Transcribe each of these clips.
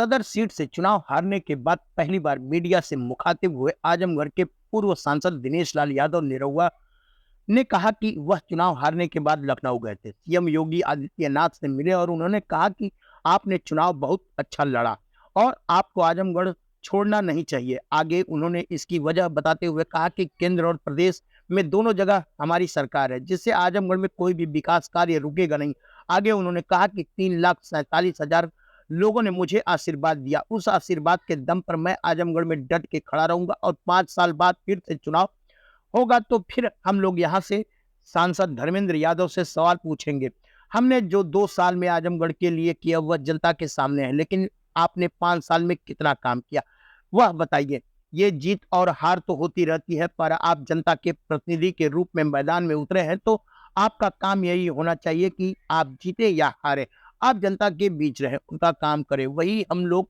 सदर सीट से चुनाव हारने के बाद पहली बार मीडिया से मुखातिब हुए आजमगढ़ के पूर्व सांसद दिनेश लाल यादव निरहुआ ने कहा कि वह चुनाव हारने के बाद लखनऊ गए थे, सीएम योगी आदित्यनाथ से मिले और उन्होंने कहा कि आपने चुनाव बहुत अच्छा लड़ा और आपको आजमगढ़ छोड़ना नहीं चाहिए। आगे उन्होंने इसकी वजह बताते हुए कहा कि केंद्र और प्रदेश में दोनों जगह हमारी सरकार है, जिससे आजमगढ़ में कोई भी विकास कार्य रुकेगा नहीं। आगे उन्होंने कहा कि 3,47,000 लोगों ने मुझे आशीर्वाद दिया, उस आशीर्वाद के दम पर मैं आजमगढ़ में डट के खड़ा रहूंगा और 5 साल बाद फिर से चुनाव होगा तो फिर हम लोग यहाँ से सांसद धर्मेंद्र यादव से सवाल पूछेंगे। हमने जो 2 साल में आजमगढ़ के लिए किया वह जनता के सामने है, लेकिन आपने 5 साल में कितना काम किया वह बताइए। ये जीत और हार तो होती रहती है, पर आप जनता के प्रतिनिधि के रूप में मैदान में उतरे हैं तो आपका काम यही होना चाहिए कि आप जीते या हारे, आप जनता के बीच रहे, उनका काम करें, वही हम लोग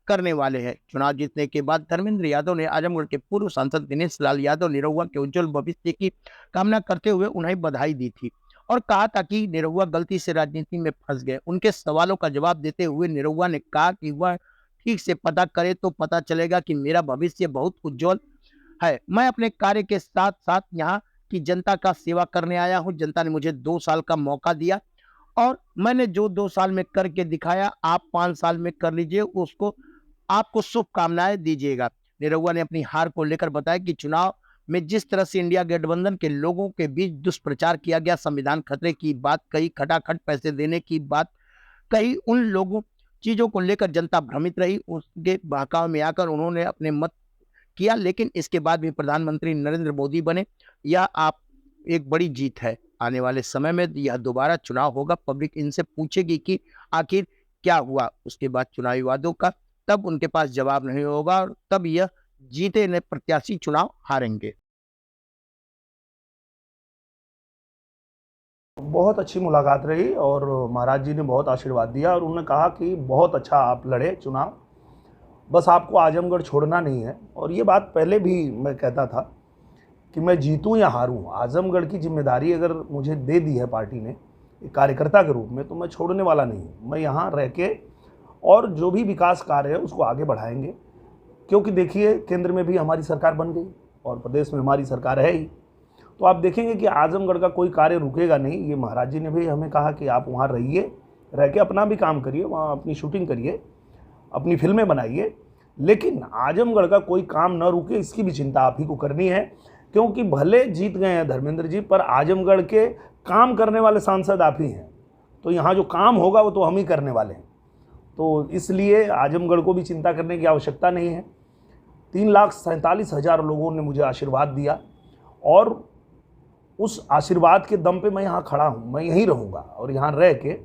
करने वाले हैं। चुनाव जीतने के बाद धर्मेंद्र यादव ने आजमगढ़ के पूर्व सांसद दिनेश लाल यादव निरहुआ के उज्जवल भविष्य की कामना करते हुए उन्हें बधाई दी थी और कहा था कि निरहुआ गलती से राजनीति में फंस गए। उनके सवालों का जवाब देते हुए निरहुआ ने कहा कि वह ठीक से पता करे तो पता चलेगा कि मेरा भविष्य बहुत उज्जवल है। मैं अपने कार्य के साथ साथ यहाँ की जनता का सेवा करने आया हूँ। जनता ने मुझे 2 साल का मौका दिया और मैंने जो 2 साल में करके दिखाया आप 5 साल में कर लीजिए, उसको आपको शुभकामनाएं दीजिएगा। निरहुआ ने अपनी हार को लेकर बताया कि चुनाव में जिस तरह से इंडिया गठबंधन के लोगों के बीच दुष्प्रचार किया गया, संविधान खतरे की बात कही, खटाखट पैसे देने की बात कही, उन लोगों चीजों को लेकर जनता भ्रमित रही। उसके बहकाव में आकर उन्होंने अपने मत किया, लेकिन इसके बाद भी प्रधानमंत्री नरेंद्र मोदी बने। यह आप एक बड़ी जीत है। आने वाले समय में यह दोबारा चुनाव होगा, पब्लिक इनसे पूछेगी कि आखिर क्या हुआ। उसके बाद चुनावी वादों का तब उनके पास जवाब नहीं होगा और तब यह जीते न प्रत्याशी चुनाव हारेंगे। बहुत अच्छी मुलाकात रही और महाराज जी ने बहुत आशीर्वाद दिया और उन्होंने कहा कि बहुत अच्छा आप लड़े चुनाव, बस आपको आजमगढ़ छोड़ना नहीं है। और ये बात पहले भी मैं कहता था कि मैं जीतूं या हारूं, आजमगढ़ की जिम्मेदारी अगर मुझे दे दी है पार्टी ने एक कार्यकर्ता के रूप में तो मैं छोड़ने वाला नहीं हूं। मैं यहाँ रह के और जो भी विकास कार्य है उसको आगे बढ़ाएंगे, क्योंकि देखिए केंद्र में भी हमारी सरकार बन गई और प्रदेश में हमारी सरकार है ही, तो आप देखेंगे कि आजमगढ़ का कोई कार्य रुकेगा नहीं। ये महाराज जी ने भी हमें कहा कि आप वहाँ रहिए, रह के अपना भी काम करिए, वहाँ अपनी शूटिंग करिए, अपनी फिल्में बनाइए, लेकिन आजमगढ़ का कोई काम न रुके इसकी भी चिंता आप ही को करनी है। क्योंकि भले जीत गए हैं धर्मेंद्र जी, पर आजमगढ़ के काम करने वाले सांसद आप ही हैं, तो यहाँ जो काम होगा वो तो हम ही करने वाले हैं। तो इसलिए आजमगढ़ को भी चिंता करने की आवश्यकता नहीं है। 3,47,000 लोगों ने मुझे आशीर्वाद दिया और उस आशीर्वाद के दम पे मैं यहाँ खड़ा हूँ। मैं यहीं रहूँगा और यहाँ रह के,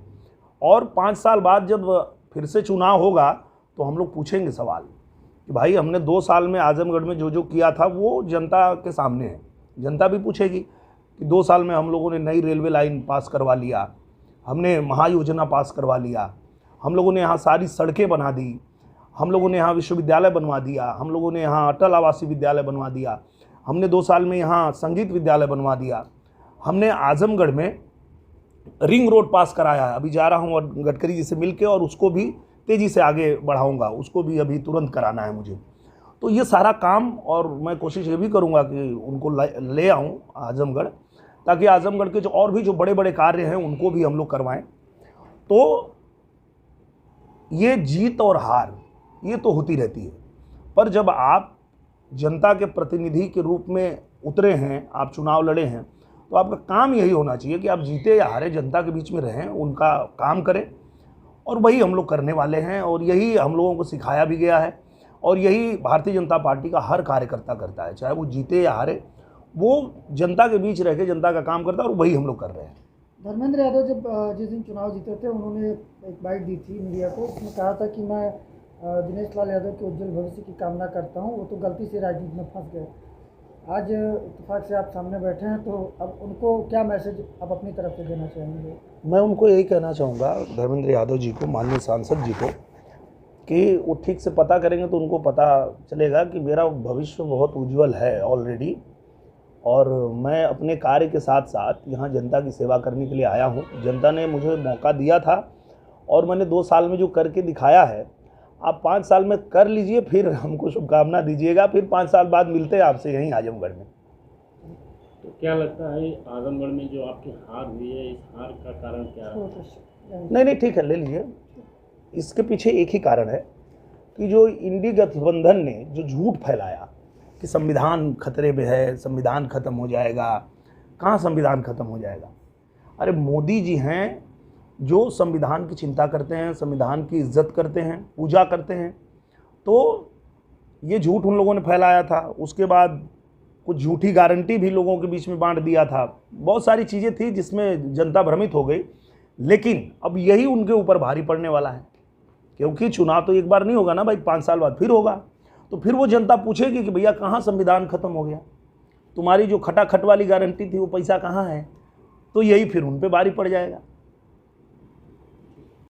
और 5 साल बाद जब फिर से चुनाव होगा तो हम लोग पूछेंगे सवाल कि भाई हमने 2 साल में आजमगढ़ में जो जो किया था वो जनता के सामने है। जनता भी पूछेगी कि 2 साल में हम लोगों ने नई रेलवे लाइन पास करवा लिया, हमने महायोजना पास करवा लिया, हम लोगों ने यहाँ सारी सड़कें बना दी, हम लोगों ने यहाँ विश्वविद्यालय बनवा दिया, हम लोगों ने यहाँ अटल आवासीय विद्यालय बनवा दिया, हमने 2 साल में यहाँ संगीत विद्यालय बनवा दिया, हमने आजमगढ़ में रिंग रोड पास कराया है। अभी जा रहा हूँ और गडकरी जी से मिलके और उसको भी तेज़ी से आगे बढ़ाऊँगा, उसको भी अभी तुरंत कराना है मुझे। तो ये सारा काम, और मैं कोशिश ये भी करूँगा कि उनको ले आऊँ आजमगढ़, ताकि आजमगढ़ के जो और भी जो बड़े बड़े कार्य हैं उनको भी हम लोग करवाएँ। तो ये जीत और हार ये तो होती रहती है, पर जब आप जनता के प्रतिनिधि के रूप में उतरे हैं, आप चुनाव लड़े हैं, तो आपका काम यही होना चाहिए कि आप जीते या हारे जनता के बीच में रहें, उनका काम करें, और वही हम लोग करने वाले हैं और यही हम लोगों को सिखाया भी गया है और यही भारतीय जनता पार्टी का हर कार्यकर्ता करता है, चाहे वो जीते या हारे, वो जनता के बीच रह के जनता का काम करता है और वही हम लोग कर रहे हैं। धर्मेंद्र यादव जब जिस दिन चुनाव जीते थे उन्होंने एक बाइट दी थी मीडिया को, उसमें कहा था कि मैं दिनेश लाल यादव के उज्जवल भविष्य की कामना करता हूं, वो तो गलती से राजनीति में फंस गए। आज इत्तेफाक से आप सामने बैठे हैं, तो अब उनको क्या मैसेज आप अपनी तरफ से देना चाहेंगे? मैं उनको यही कहना चाहूँगा, धर्मेंद्र यादव जी को, माननीय सांसद जी को, कि वो ठीक से पता करेंगे तो उनको पता चलेगा कि मेरा भविष्य बहुत उज्जवल है ऑलरेडी, और मैं अपने कार्य के साथ साथ यहाँ जनता की सेवा करने के लिए आया हूँ। जनता ने मुझे मौका दिया था और मैंने 2 साल में जो करके दिखाया है, आप 5 साल में कर लीजिए, फिर हमको शुभकामना दीजिएगा, फिर 5 साल बाद मिलते हैं आपसे यहीं आजमगढ़ में। तो क्या लगता है आजमगढ़ में जो आपकी हार हुई है, इस हार का कारण क्या है? बहुत अच्छा। नहीं ठीक है, ले लीजिए। इसके पीछे एक ही कारण है कि जो इंडी गठबंधन ने जो झूठ फैलाया कि संविधान खतरे में है, संविधान खत्म हो जाएगा, कहाँ संविधान खत्म हो जाएगा? अरे मोदी जी हैं जो संविधान की चिंता करते हैं, संविधान की इज्जत करते हैं, पूजा करते हैं। तो ये झूठ उन लोगों ने फैलाया था। उसके बाद कुछ झूठी गारंटी भी लोगों के बीच में बांट दिया था। बहुत सारी चीज़ें थी जिसमें जनता भ्रमित हो गई। लेकिन अब यही उनके ऊपर भारी पड़ने वाला है, क्योंकि चुनाव तो एक बार नहीं होगा ना भाई, 5 साल बाद फिर होगा। तो फिर वो जनता पूछेगी कि भैया कहाँ संविधान खत्म हो गया, तुम्हारी जो खटाखट वाली गारंटी थी वो पैसा कहाँ है? तो यही फिर उन पे भारी पड़ जाएगा।